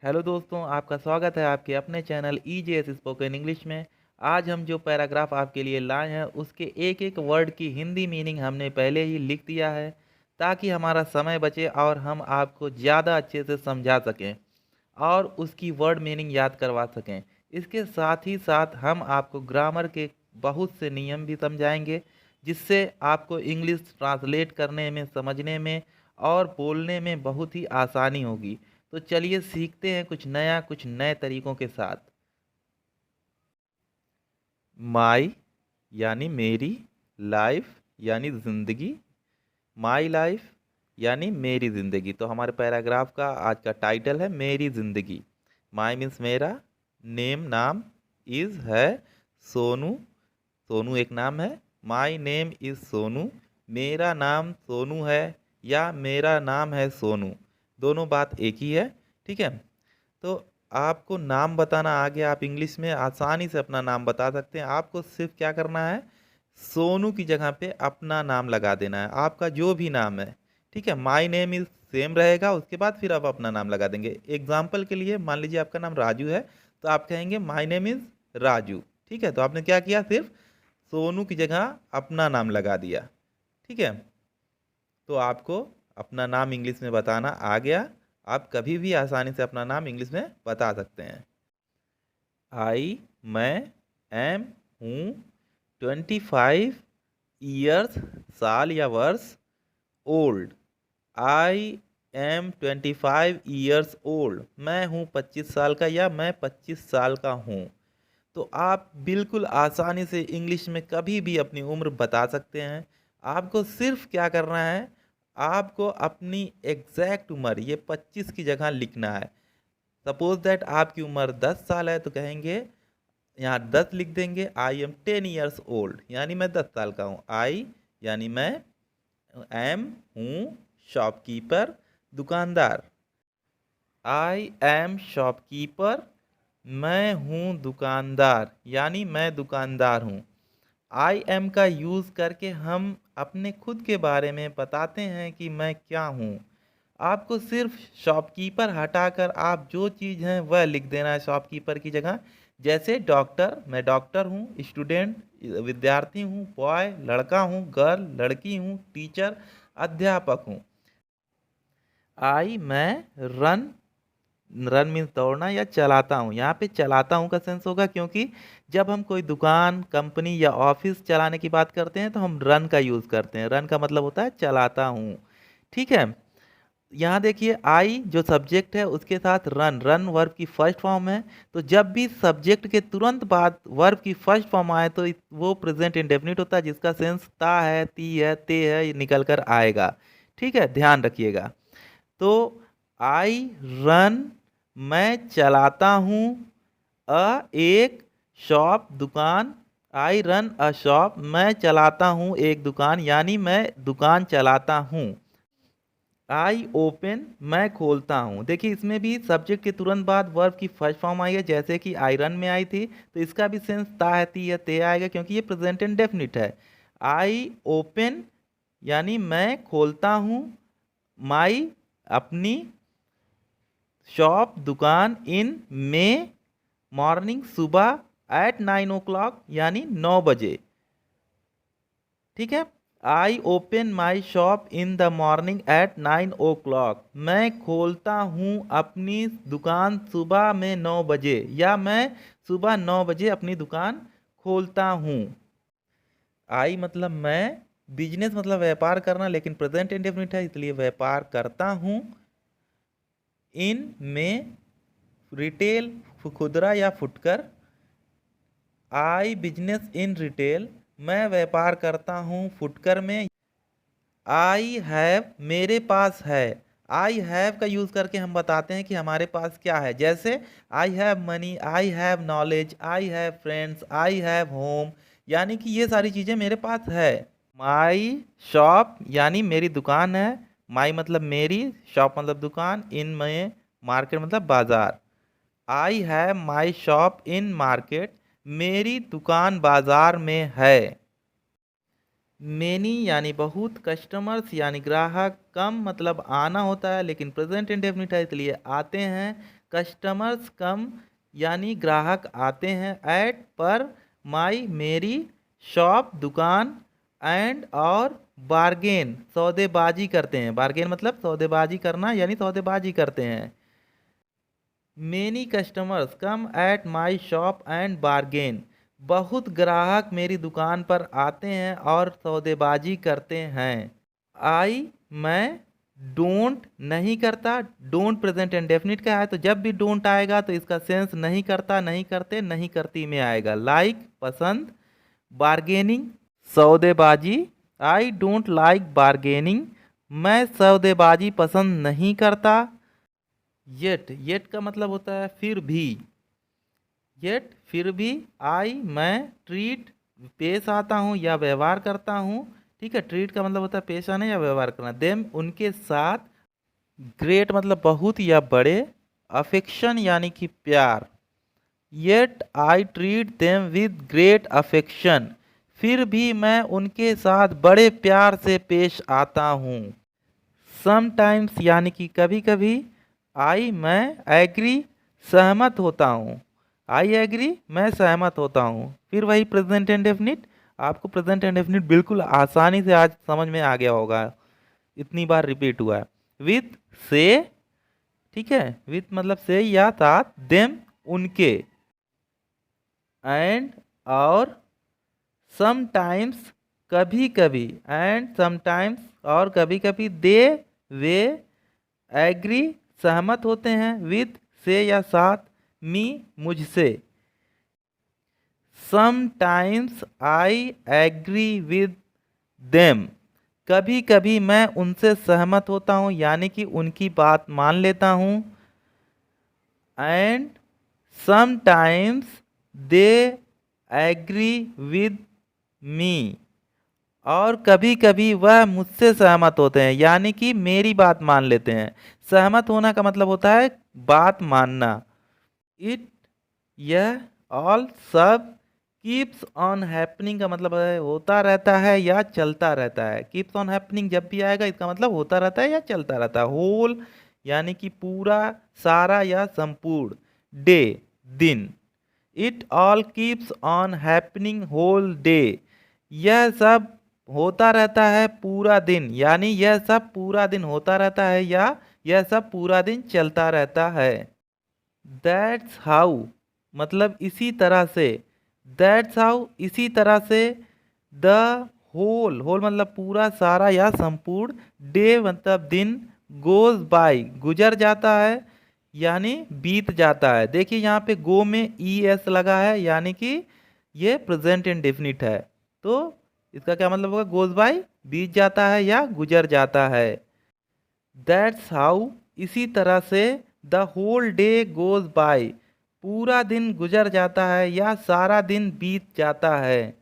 Hello दोस्तों, आपका स्वागत है आपके अपने चैनल EJS स्पोकन इंग्लिश में। आज हम जो पैराग्राफ आपके लिए लाए हैं उसके एक एक वर्ड की हिंदी मीनिंग हमने पहले ही लिख दिया है ताकि हमारा समय बचे और हम आपको ज़्यादा अच्छे से समझा सकें और उसकी वर्ड मीनिंग याद करवा सकें। इसके साथ ही साथ हम आपको ग्रामर के बहुत से नियम भी समझाएंगे जिससे आपको इंग्लिश ट्रांसलेट करने में, समझने में और बोलने में बहुत ही आसानी होगी। तो चलिए सीखते हैं कुछ नया, कुछ नए तरीकों के साथ। माई यानी मेरी, लाइफ यानी ज़िंदगी, माई लाइफ यानी मेरी ज़िंदगी। तो हमारे पैराग्राफ का आज का टाइटल है मेरी ज़िंदगी। माई मीन्स मेरा, नेम नाम, इज़ है सोनू, सोनू एक नाम है। माई नेम इज़ सोनू, मेरा नाम सोनू है या मेरा नाम है सोनू, दोनों बात एक ही है। ठीक है, तो आपको नाम बताना आ गया, आप इंग्लिश में आसानी से अपना नाम बता सकते हैं। आपको सिर्फ क्या करना है, सोनू की जगह पे अपना नाम लगा देना है, आपका जो भी नाम है। ठीक है, माई नेम इज सेम रहेगा, उसके बाद फिर आप अपना नाम लगा देंगे। एग्जाम्पल के लिए मान लीजिए आपका नाम राजू है, तो आप कहेंगे माई नेम इज राजू। ठीक है, तो आपने क्या किया, सिर्फ सोनू की जगह अपना नाम लगा दिया। ठीक है, तो आपको अपना नाम इंग्लिश में बताना आ गया। आप कभी भी आसानी से अपना नाम इंग्लिश में बता सकते हैं। आई, मैं, एम, हूँ, 25 ईयर्स, साल या वर्ष, old, I am 25 years old, मैं हूँ 25 साल का या मैं 25 साल का हूँ। तो आप बिल्कुल आसानी से इंग्लिश में कभी भी अपनी उम्र बता सकते हैं। आपको सिर्फ क्या करना है, आपको अपनी एग्जैक्ट उम्र ये 25 की जगह लिखना है। सपोज दैट आपकी उम्र 10 साल है, तो कहेंगे यहाँ 10 लिख देंगे। आई एम 10 ईयर्स ओल्ड यानी मैं 10 साल का हूँ। आई यानी मैं, एम हूँ, शॉपकीपर दुकानदार, आई एम शॉपकीपर, मैं हूँ दुकानदार यानी मैं दुकानदार हूँ। आई एम का यूज़ करके हम अपने खुद के बारे में बताते हैं कि मैं क्या हूँ। आपको सिर्फ शॉपकीपर हटाकर आप जो चीज़ हैं वह लिख देना है शॉपकीपर की जगह। जैसे डॉक्टर, मैं डॉक्टर हूँ, स्टूडेंट विद्यार्थी हूँ, बॉय लड़का हूँ, गर्ल लड़की हूँ, टीचर अध्यापक हूँ। आई मैं रन, रन मीन्स दौड़ना या चलाता हूँ। यहाँ पे चलाता हूँ का सेंस होगा क्योंकि जब हम कोई दुकान, कंपनी या ऑफिस चलाने की बात करते हैं तो हम रन का यूज़ करते हैं। रन का मतलब होता है चलाता हूँ। ठीक है, यहाँ देखिए आई जो सब्जेक्ट है उसके साथ रन, रन वर्ब की फर्स्ट फॉर्म है। तो जब भी सब्जेक्ट के तुरंत बाद वर्ब की फर्स्ट फॉर्म आए तो वो प्रेजेंट इंडेफिनिट होता है जिसका सेंस ता है, ती है, ते है, ये निकल कर आएगा। ठीक है, ध्यान रखिएगा। तो आई रन, मैं चलाता हूँ, एक शॉप दुकान, आई रन अ शॉप, मैं चलाता हूँ एक दुकान यानी मैं दुकान चलाता हूँ। आई ओपन, मैं खोलता हूँ। देखिए इसमें भी सब्जेक्ट के तुरंत बाद वर्ब की फर्स्ट फॉर्म आई है, जैसे कि आयरन में आई थी, तो इसका भी सेंस ता है, ती है, ते आएगा क्योंकि ये प्रेजेंट इंडेफिनिट है। आई ओपन यानी मैं खोलता हूँ, माई अपनी, शॉप दुकान, इन में, मॉर्निंग सुबह, एट 9 o'clock यानी 9 बजे। ठीक है, I open my shop in the morning at 9 o'clock, मैं खोलता हूँ अपनी दुकान सुबह में 9 बजे या मैं सुबह 9 बजे अपनी दुकान खोलता हूँ। आई मतलब मैं, बिजनेस मतलब व्यापार करना, लेकिन प्रेजेंट इंडेफिनिट है इसलिए व्यापार करता हूँ। इन में रिटेल खुदरा या फुटकर, आई बिजनेस इन रिटेल, मैं व्यापार करता हूँ फुटकर में। आई हैव मेरे पास है, आई हैव का यूज़ करके हम बताते हैं कि हमारे पास क्या है। जैसे I have money, I have knowledge, I have friends, I have home, यानी कि ये सारी चीज़ें मेरे पास है। माई शॉप यानी मेरी दुकान है, माई मतलब मेरी, शॉप मतलब दुकान, इन में मार्केट मतलब बाजार। I have my shop in market, मेरी दुकान बाजार में है। मेनी यानी बहुत, कस्टमर्स यानी ग्राहक, कम मतलब आना होता है लेकिन प्रेजेंट इंडेफिनिट है इसलिए आते हैं। कस्टमर्स कम यानी ग्राहक आते हैं। एट पर, माई मेरी, शॉप दुकान, एंड और बार्गेन सौदेबाजी करते हैं। बार्गेन मतलब सौदेबाजी करना यानी सौदेबाजी करते हैं। Many customers come at my shop and bargain, बहुत ग्राहक मेरी दुकान पर आते हैं और सौदेबाजी करते हैं। आई मैं, डोंट नहीं करता, डोंट प्रेजेंट इंडेफिनिट का है तो जब भी डोंट आएगा तो इसका सेंस नहीं करता, नहीं करते, नहीं करती में आएगा। लाइक पसंद, बार्गेनिंग सौदेबाजी। आई डोंट लाइक बार्गेनिंग, मैं सौदेबाजी पसंद नहीं करता। येट, येट का मतलब होता है फिर भी। येट फिर भी। आई मैं, ट्रीट पेश आता हूँ या व्यवहार करता हूँ। ठीक है, ट्रीट का मतलब होता है पेश आना या व्यवहार करना। देम उनके साथ। ग्रेट मतलब बहुत या बड़े। अफेक्शन यानी कि प्यार। Yet I treat them with great affection, फिर भी मैं उनके साथ बड़े प्यार से पेश आता हूँ। समटाइम्स यानी कि कभी कभी। आई मैं, एग्री सहमत होता हूँ। आई एग्री मैं सहमत होता हूँ। फिर वही प्रेजेंट इंडेफिनिट। आपको प्रेजेंट इंडेफिनिट बिल्कुल आसानी से आज समझ में आ गया होगा, इतनी बार रिपीट हुआ है। विथ से, ठीक है, विथ मतलब से या साथ। देम उनके। एंड और। समटाइम्स कभी कभी। एंड समटाइम्स और कभी कभी। दे वे, एग्री सहमत होते हैं। विद से या साथ। मी मुझसे। Sometimes I agree with them, कभी कभी मैं उनसे सहमत होता हूँ यानी कि उनकी बात मान लेता हूँ। And sometimes they agree with me, और कभी कभी वह मुझसे सहमत होते हैं यानी कि मेरी बात मान लेते हैं। सहमत होना का मतलब होता है बात मानना। इट यह, ऑल सब। कीप्स ऑन हैपनिंग का मतलब है होता रहता है या चलता रहता है। कीप्स ऑन हैपनिंग जब भी आएगा इसका मतलब होता रहता है या चलता रहता है। होल यानी कि पूरा, सारा या संपूर्ण। डे दिन। It all keeps on happening whole day, यह सब होता रहता है पूरा दिन यानी यह सब पूरा दिन होता रहता है या यह सब पूरा दिन चलता रहता है। दैट्स हाउ मतलब इसी तरह से। दैट्स हाउ इसी तरह से। द होल, होल मतलब पूरा, सारा या संपूर्ण। डे मतलब दिन। गोज बाय गुजर जाता है यानी बीत जाता है। देखिए यहाँ पे गो में ई एस लगा है यानी कि ये प्रेजेंट इंडेफिनिट है, तो इसका क्या मतलब होगा? गोज बाय बीत जाता है या गुजर जाता है। दैट्स हाउ इसी तरह से। The whole day goes by, पूरा दिन गुजर जाता है या सारा दिन बीत जाता है।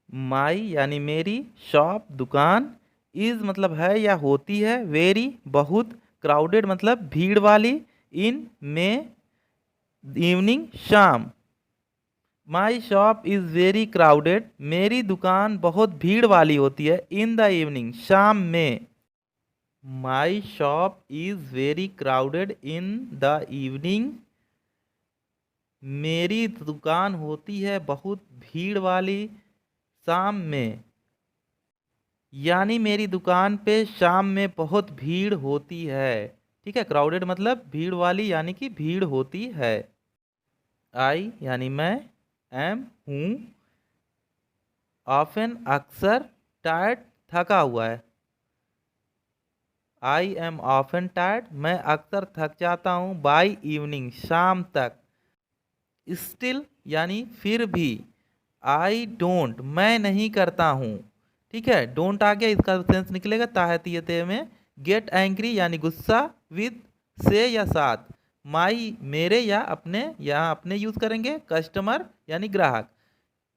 माई यानी मेरी, शॉप दुकान, इज मतलब है या होती है, वेरी बहुत, क्राउडेड मतलब भीड़ वाली, इन में इवनिंग शाम। My shop is very crowded, मेरी दुकान बहुत भीड़ वाली होती है, इन द इवनिंग शाम में। My shop is very crowded in the evening, मेरी दुकान होती है बहुत भीड़ वाली शाम में। यानी मेरी दुकान पे शाम में बहुत भीड़ होती है। ठीक है, क्राउडेड मतलब भीड़ वाली यानी कि भीड़ होती है। आई यानी मैं, एम हूँ, ऑफन अक्सर, टायर्ड थका हुआ है। आई एम ऑफन टायर्ड मैं अक्सर थक जाता हूँ, बाय इवनिंग शाम तक। स्टिल यानी फिर भी। आई डोंट मैं नहीं करता हूँ। ठीक है, डोंट आ गया, इसका सेंस निकलेगा ताहतियते में। गेट एंग्री यानी गुस्सा, विद से या साथ। माई मेरे या अपने, यहाँ अपने यूज करेंगे। कस्टमर यानी ग्राहक।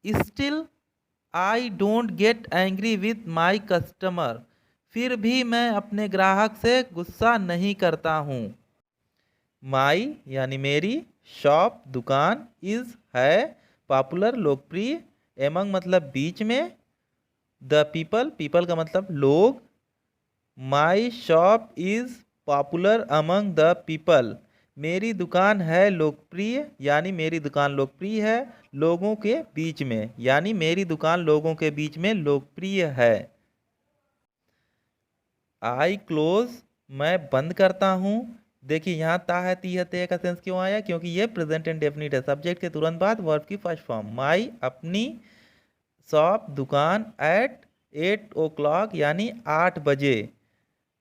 Still I don't get angry with my customer, फिर भी मैं अपने ग्राहक से गुस्सा नहीं करता हूँ। माई यानी मेरी, शॉप दुकान, इज है पॉपुलर लोकप्रिय, एमंग मतलब बीच में, द पीपल, पीपल का मतलब लोग। My shop is popular among the people, मेरी दुकान है लोकप्रिय, यानी मेरी दुकान लोकप्रिय है लोगों के बीच में, यानी मेरी दुकान लोगों के बीच में लोकप्रिय है। आई क्लोज, मैं बंद करता हूँ। देखिए यहाँ ता है ती है ते का सेंस क्यों आया, क्योंकि ये प्रेजेंट इंडेफिनिट है, सब्जेक्ट के तुरंत बाद वर्ब की फर्स्ट फॉर्म। माई अपनी, शॉप दुकान, एट 8 o'clock यानी 8 बजे।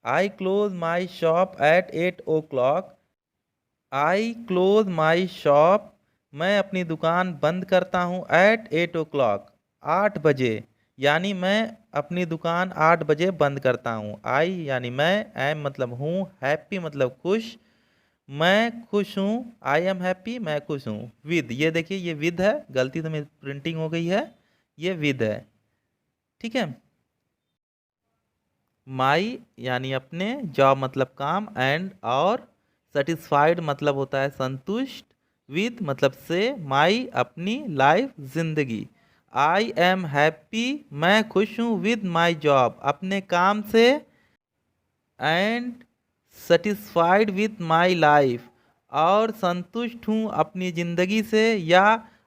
I close my shop at 8 o'clock। I close my shop, मैं अपनी दुकान बंद करता हूँ एट 8 o'clock, 8 बजे, यानी मैं अपनी दुकान 8 बजे बंद करता हूँ। आई यानी मैं, एम मतलब हूँ, हैप्पी मतलब खुश, मैं खुश हूँ। आई एम हैप्पी, मैं खुश हूँ। विद, ये देखिए ये विद है, गलती से मेरी प्रिंटिंग हो गई है, ये विद है, ठीक है। माई यानी अपने, जॉब मतलब काम, एंड और, सेटिस्फाइड मतलब होता है संतुष्ट, विद मतलब से, माई अपनी, लाइफ जिंदगी। आई एम हैप्पी, मैं खुश हूँ, विद माई जॉब अपने काम से, and satisfied with my life और संतुष्ट हूँ अपनी ज़िंदगी से, या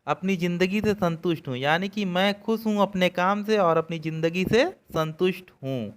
अपनी ज़िंदगी से संतुष्ट हूँ, यानी कि मैं खुश हूँ अपने काम से और अपनी ज़िंदगी से संतुष्ट हूँ।